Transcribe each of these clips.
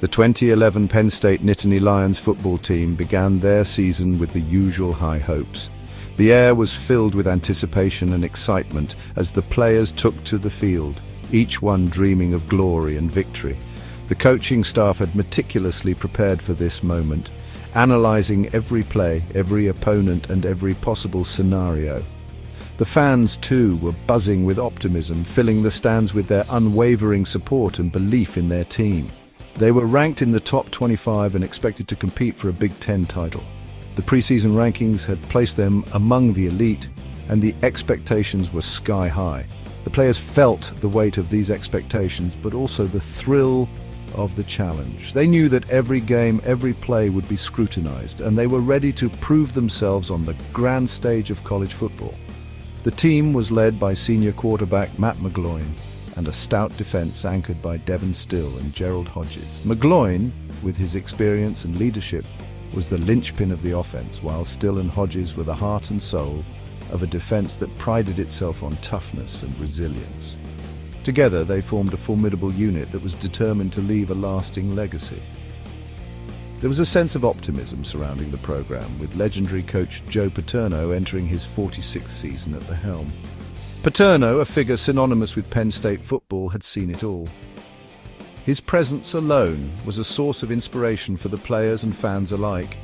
The 2011 Penn State Nittany Lions football team began their season with the usual high hopes. The air was filled with anticipation and excitement as the players took to the field, each one dreaming of glory and victory. The coaching staff had meticulously prepared for this moment, analyzing every play, every opponent, and every possible scenario. The fans, too, were buzzing with optimism, filling the stands with their unwavering support and belief in their team. They were ranked in the top 25 and expected to compete for a Big Ten title. The preseason rankings had placed them among the elite, and the expectations were sky high. The players felt the weight of these expectations, but also the thrill of the challenge. They knew that every game, every play would be scrutinized, and they were ready to prove themselves on the grand stage of college football. The team was led by senior quarterback Matt McGloin and a stout defense anchored by Devin Still and Gerald Hodges. McGloin, with his experience and leadership, was the linchpin of the offense, while Still and Hodges were the heart and soul of a defense that prided itself on toughness and resilience. Together, they formed a formidable unit that was determined to leave a lasting legacy. There was a sense of optimism surrounding the program, with legendary coach Joe Paterno entering his 46th season at the helm. Paterno, a figure synonymous with Penn State football, had seen it all. His presence alone was a source of inspiration for the players and fans alike.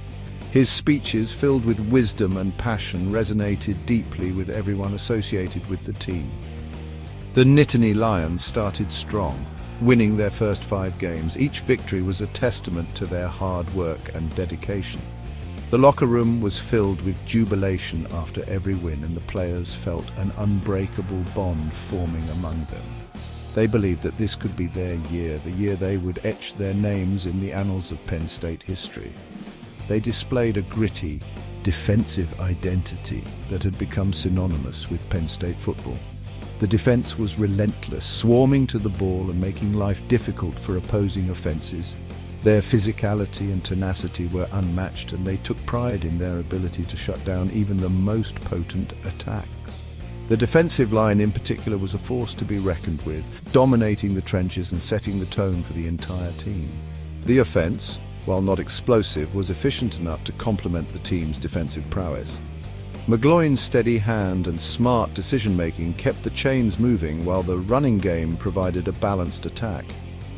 His speeches, filled with wisdom and passion, resonated deeply with everyone associated with the team. The Nittany Lions started strong, winning their first 5 games. Each victory was a testament to their hard work and dedication. The locker room was filled with jubilation after every win, and the players felt an unbreakable bond forming among them. They believed that this could be their year, the year they would etch their names in the annals of Penn State history. They displayed a gritty, defensive identity that had become synonymous with Penn State football. The defense was relentless, swarming to the ball and making life difficult for opposing offenses. Their physicality and tenacity were unmatched, and they took pride in their ability to shut down even the most potent attacks. The defensive line in particular was a force to be reckoned with, dominating the trenches and setting the tone for the entire team. The offense, while not explosive, was efficient enough to complement the team's defensive prowess. McGloin's steady hand and smart decision-making kept the chains moving, while the running game provided a balanced attack.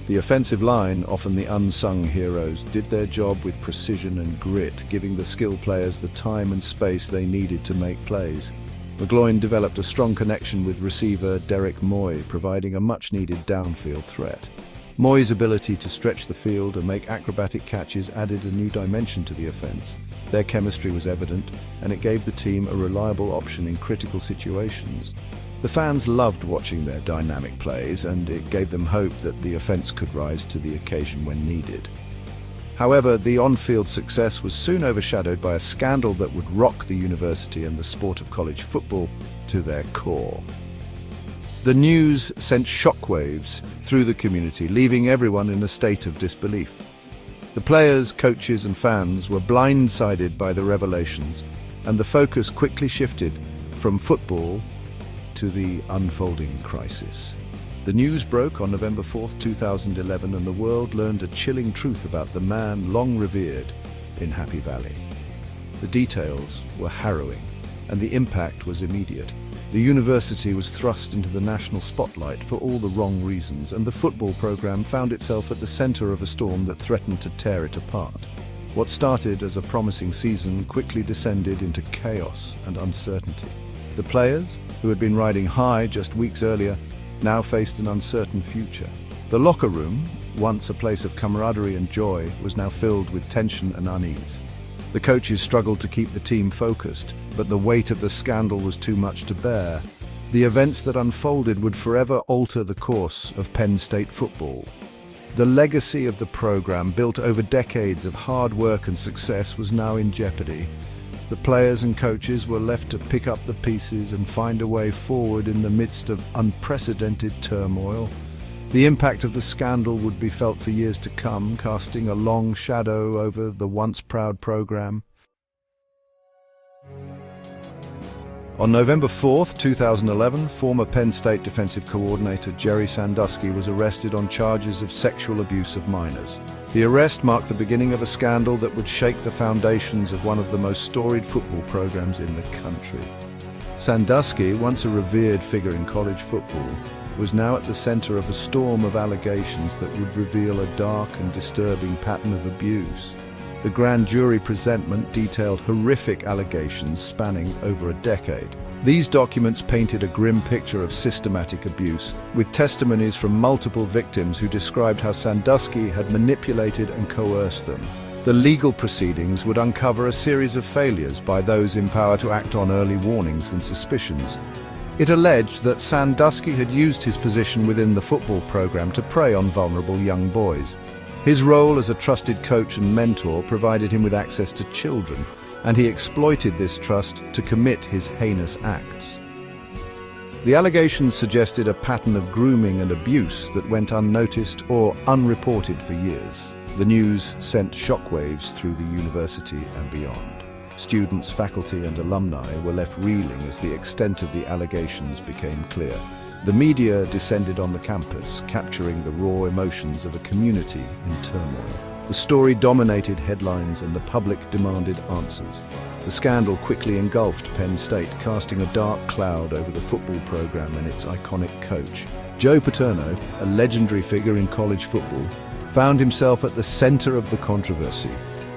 The offensive line, often the unsung heroes, did their job with precision and grit, giving the skilled players the time and space they needed to make plays. McGloin developed a strong connection with receiver Derek Moy, providing a much-needed downfield threat. Moy's ability to stretch the field and make acrobatic catches added a new dimension to the offense. Their chemistry was evident, and it gave the team a reliable option in critical situations. The fans loved watching their dynamic plays, and it gave them hope that the offense could rise to the occasion when needed. However, the on-field success was soon overshadowed by a scandal that would rock the university and the sport of college football to their core. The news sent shockwaves through the community, leaving everyone in a state of disbelief. The players, coaches, and fans were blindsided by the revelations, and the focus quickly shifted from football to the unfolding crisis. The news broke on November 4, 2011, and the world learned a chilling truth about the man long revered in Happy Valley. The details were harrowing, and the impact was immediate. The university was thrust into the national spotlight for all the wrong reasons, and the football program found itself at the center of a storm that threatened to tear it apart. What started as a promising season quickly descended into chaos and uncertainty. The players, who had been riding high just weeks earlier, now faced an uncertain future. The locker room, once a place of camaraderie and joy, was now filled with tension and unease. The coaches struggled to keep the team focused, but the weight of the scandal was too much to bear. The events that unfolded would forever alter the course of Penn State football. The legacy of the program, built over decades of hard work and success, was now in jeopardy. The players and coaches were left to pick up the pieces and find a way forward in the midst of unprecedented turmoil. The impact of the scandal would be felt for years to come, casting a long shadow over the once proud program. On November 4th, 2011, former Penn State defensive coordinator Jerry Sandusky was arrested on charges of sexual abuse of minors. The arrest marked the beginning of a scandal that would shake the foundations of one of the most storied football programs in the country. Sandusky, once a revered figure in college football, was now at the center of a storm of allegations that would reveal a dark and disturbing pattern of abuse. The grand jury presentment detailed horrific allegations spanning over a decade. These documents painted a grim picture of systematic abuse, with testimonies from multiple victims who described how Sandusky had manipulated and coerced them. The legal proceedings would uncover a series of failures by those in power to act on early warnings and suspicions. It alleged that Sandusky had used his position within the football program to prey on vulnerable young boys. His role as a trusted coach and mentor provided him with access to children, and he exploited this trust to commit his heinous acts. The allegations suggested a pattern of grooming and abuse that went unnoticed or unreported for years. The news sent shockwaves through the university and beyond. Students, faculty, and alumni were left reeling as the extent of the allegations became clear. The media descended on the campus, capturing the raw emotions of a community in turmoil. The story dominated headlines and the public demanded answers. The scandal quickly engulfed Penn State, casting a dark cloud over the football program and its iconic coach. Joe Paterno, a legendary figure in college football, found himself at the center of the controversy.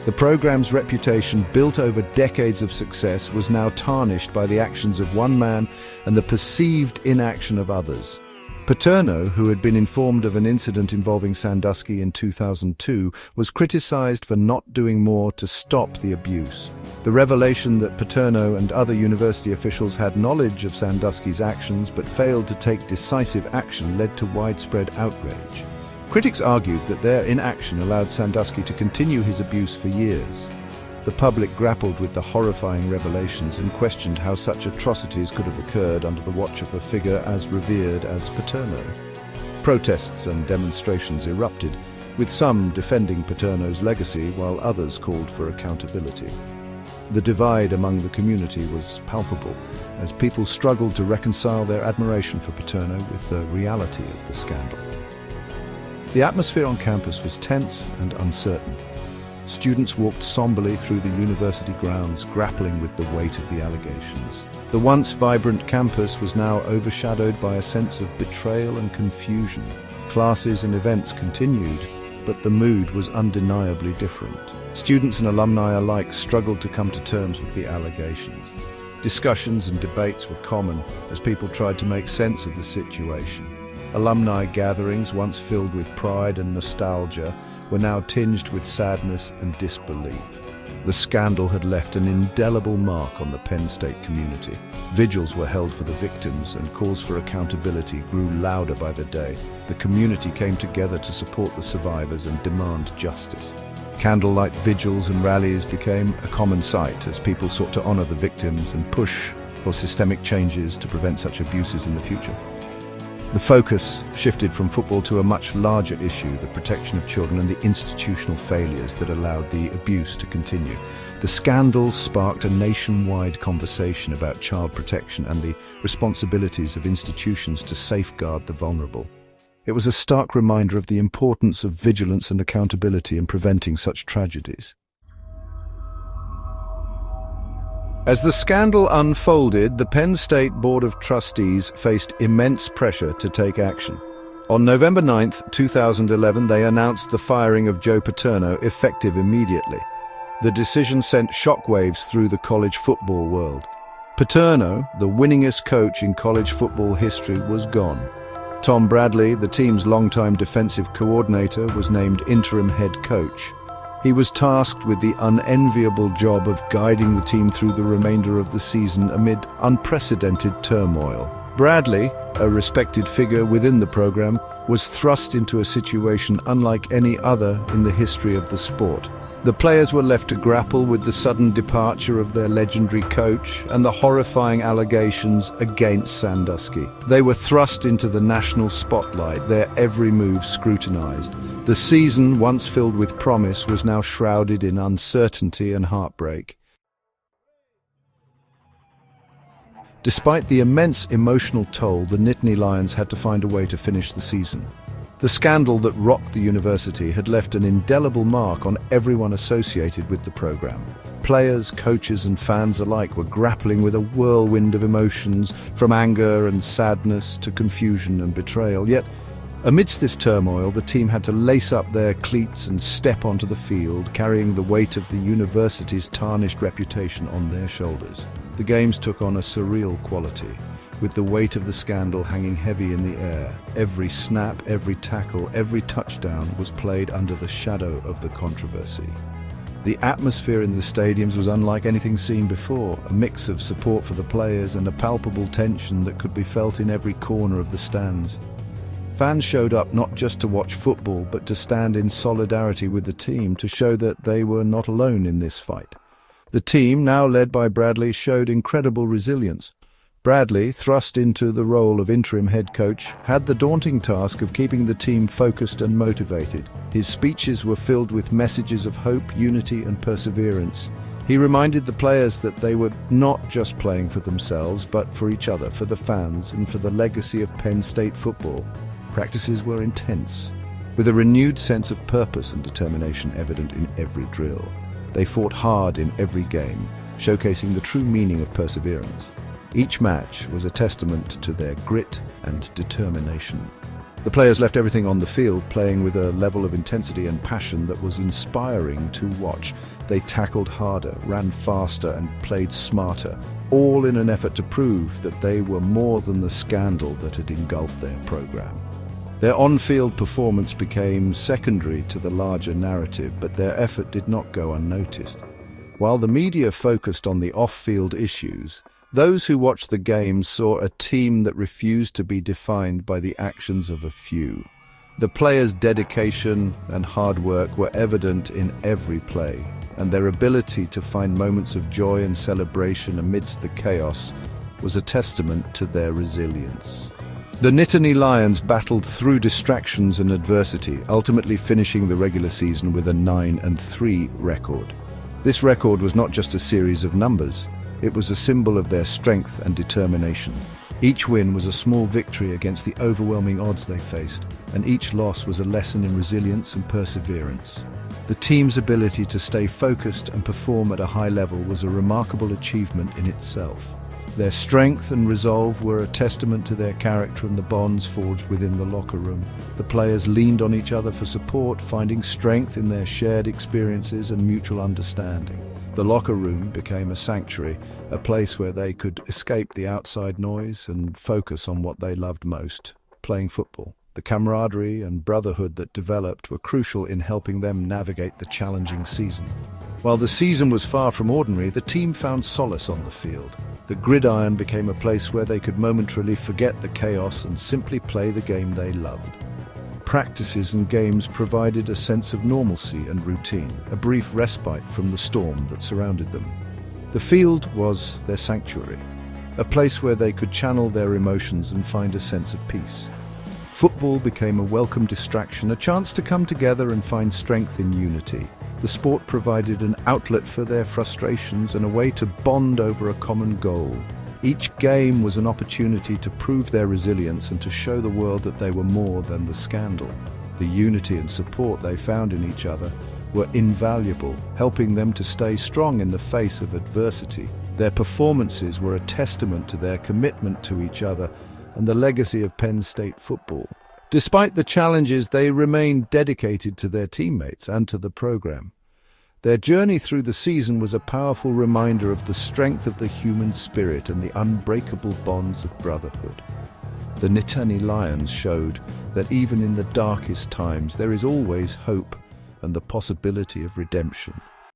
The program's reputation, built over decades of success, was now tarnished by the actions of one man and the perceived inaction of others. Paterno, who had been informed of an incident involving Sandusky in 2002, was criticized for not doing more to stop the abuse. The revelation that Paterno and other university officials had knowledge of Sandusky's actions but failed to take decisive action led to widespread outrage. Critics argued that their inaction allowed Sandusky to continue his abuse for years. The public grappled with the horrifying revelations and questioned how such atrocities could have occurred under the watch of a figure as revered as Paterno. Protests and demonstrations erupted, with some defending Paterno's legacy while others called for accountability. The divide among the community was palpable, as people struggled to reconcile their admiration for Paterno with the reality of the scandal. The atmosphere on campus was tense and uncertain. Students walked somberly through the university grounds, grappling with the weight of the allegations. The once vibrant campus was now overshadowed by a sense of betrayal and confusion. Classes and events continued, but the mood was undeniably different. Students and alumni alike struggled to come to terms with the allegations. Discussions and debates were common as people tried to make sense of the situation. Alumni gatherings, once filled with pride and nostalgia, were now tinged with sadness and disbelief. The scandal had left an indelible mark on the Penn State community. Vigils were held for the victims, and calls for accountability grew louder by the day. The community came together to support the survivors and demand justice. Candlelight vigils and rallies became a common sight as people sought to honor the victims and push for systemic changes to prevent such abuses in the future. The focus shifted from football to a much larger issue, the protection of children and the institutional failures that allowed the abuse to continue. The scandal sparked a nationwide conversation about child protection and the responsibilities of institutions to safeguard the vulnerable. It was a stark reminder of the importance of vigilance and accountability in preventing such tragedies. As the scandal unfolded, the Penn State Board of Trustees faced immense pressure to take action. On November 9, 2011, they announced the firing of Joe Paterno, effective immediately. The decision sent shockwaves through the college football world. Paterno, the winningest coach in college football history, was gone. Tom Bradley, the team's longtime defensive coordinator, was named interim head coach. He was tasked with the unenviable job of guiding the team through the remainder of the season amid unprecedented turmoil. Bradley, a respected figure within the program, was thrust into a situation unlike any other in the history of the sport. The players were left to grapple with the sudden departure of their legendary coach and the horrifying allegations against Sandusky. They were thrust into the national spotlight, their every move scrutinized. The season, once filled with promise, was now shrouded in uncertainty and heartbreak. Despite the immense emotional toll, the Nittany Lions had to find a way to finish the season. The scandal that rocked the university had left an indelible mark on everyone associated with the program. Players, coaches, and fans alike were grappling with a whirlwind of emotions, from anger and sadness to confusion and betrayal. Yet, amidst this turmoil, the team had to lace up their cleats and step onto the field, carrying the weight of the university's tarnished reputation on their shoulders. The games took on a surreal quality, with the weight of the scandal hanging heavy in the air. Every snap, every tackle, every touchdown was played under the shadow of the controversy. The atmosphere in the stadiums was unlike anything seen before, a mix of support for the players and a palpable tension that could be felt in every corner of the stands. Fans showed up not just to watch football, but to stand in solidarity with the team, to show that they were not alone in this fight. The team, now led by Bradley, showed incredible resilience. Bradley, thrust into the role of interim head coach, had the daunting task of keeping the team focused and motivated. His speeches were filled with messages of hope, unity, and perseverance. He reminded the players that they were not just playing for themselves, but for each other, for the fans, and for the legacy of Penn State football. Practices were intense, with a renewed sense of purpose and determination evident in every drill. They fought hard in every game, showcasing the true meaning of perseverance. Each match was a testament to their grit and determination. The players left everything on the field, playing with a level of intensity and passion that was inspiring to watch. They tackled harder, ran faster, and played smarter, all in an effort to prove that they were more than the scandal that had engulfed their program. Their on-field performance became secondary to the larger narrative, but their effort did not go unnoticed. While the media focused on the off-field issues, those who watched the game saw a team that refused to be defined by the actions of a few. The players' dedication and hard work were evident in every play, and their ability to find moments of joy and celebration amidst the chaos was a testament to their resilience. The Nittany Lions battled through distractions and adversity, ultimately finishing the regular season with a 9-3 record. This record was not just a series of numbers. It was a symbol of their strength and determination. Each win was a small victory against the overwhelming odds they faced, and each loss was a lesson in resilience and perseverance. The team's ability to stay focused and perform at a high level was a remarkable achievement in itself. Their strength and resolve were a testament to their character and the bonds forged within the locker room. The players leaned on each other for support, finding strength in their shared experiences and mutual understanding. The locker room became a sanctuary, a place where they could escape the outside noise and focus on what they loved most, playing football. The camaraderie and brotherhood that developed were crucial in helping them navigate the challenging season. While the season was far from ordinary, the team found solace on the field. The gridiron became a place where they could momentarily forget the chaos and simply play the game they loved. Practices and games provided a sense of normalcy and routine, a brief respite from the storm that surrounded them. The field was their sanctuary, a place where they could channel their emotions and find a sense of peace. Football became a welcome distraction, a chance to come together and find strength in unity. The sport provided an outlet for their frustrations and a way to bond over a common goal. Each game was an opportunity to prove their resilience and to show the world that they were more than the scandal. The unity and support they found in each other were invaluable, helping them to stay strong in the face of adversity. Their performances were a testament to their commitment to each other and the legacy of Penn State football. Despite the challenges, they remained dedicated to their teammates and to the program. Their journey through the season was a powerful reminder of the strength of the human spirit and the unbreakable bonds of brotherhood. The Nittany Lions showed that even in the darkest times there is always hope and the possibility of redemption.